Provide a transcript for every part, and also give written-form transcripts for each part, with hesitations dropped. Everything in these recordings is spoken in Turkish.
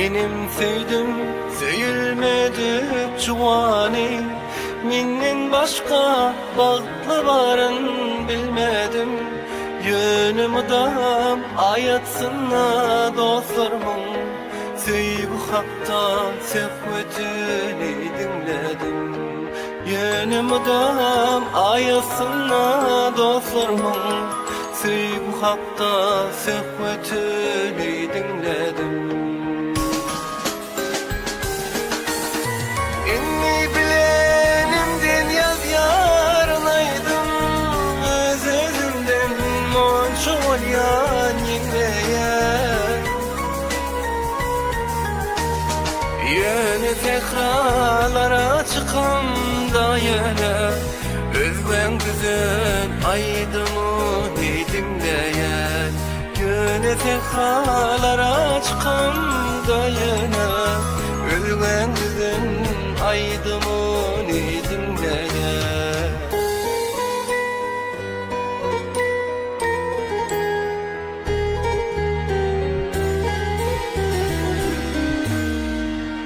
Benim süydüm söyülmedi cuvani, menden başka bağlı barın bilmedim. Yönüm adam ayatsınla dostlarımın, Söygu hakta sehvetini dinledim. Yönüm adam ayatsınla dostlarımın, Söygu hakta sehvetini dinledim. Yönü tekrarlara çıkımda yine, Özben güzel aydımı dinleyen. Yönü tekrarlara çıkımda yine, Özben güzel aydımı dinleyen.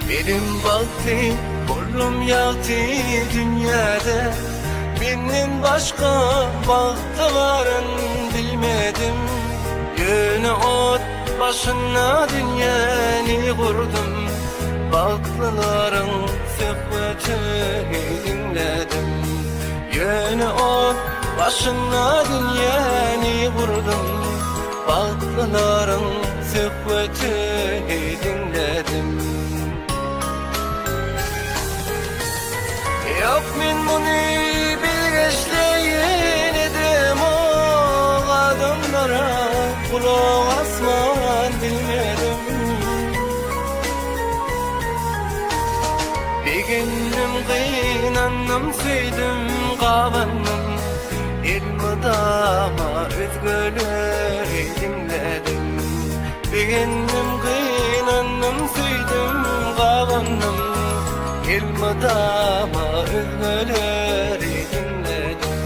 Benim baktı, kolum yaktı dünyada, Benden başka baktıların bilmedim. Yönü ot başına dünyanı kurdum, Baklıların sohbetini dinledim. Yönü ot başına dünyanı kurdum, Baklıların sohbetini dinledim. Yok men bunu bilgeçleyin edim, o adamlara kulak asman bilmedim. Bir günüm kıynandım, süydüm kabandım, İlmidama özgürlüğü dinledim. Bir günüm kıynandım, süydüm kabandım, İlmidama özgürlüğü dinledim.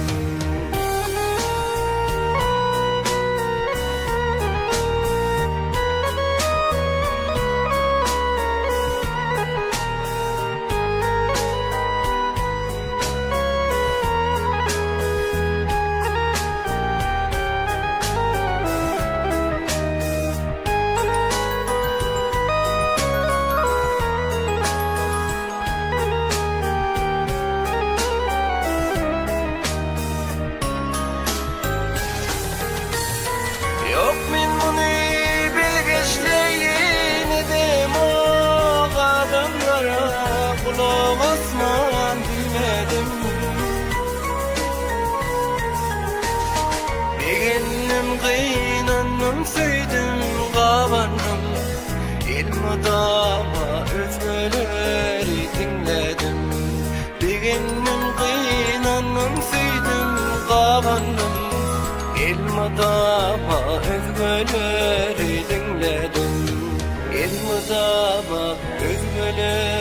Yok men bunu bilgeçleyin edim, o adamlara kulak asman bilmedim. Bir günüm kıynandım, süydüm kabandım, İlmidama özgürlüğü dinledim. Bir günüm kıynandım, süydüm kabandım, İlmidama özgürlüğü dinledim. İlmidama özgürlüğü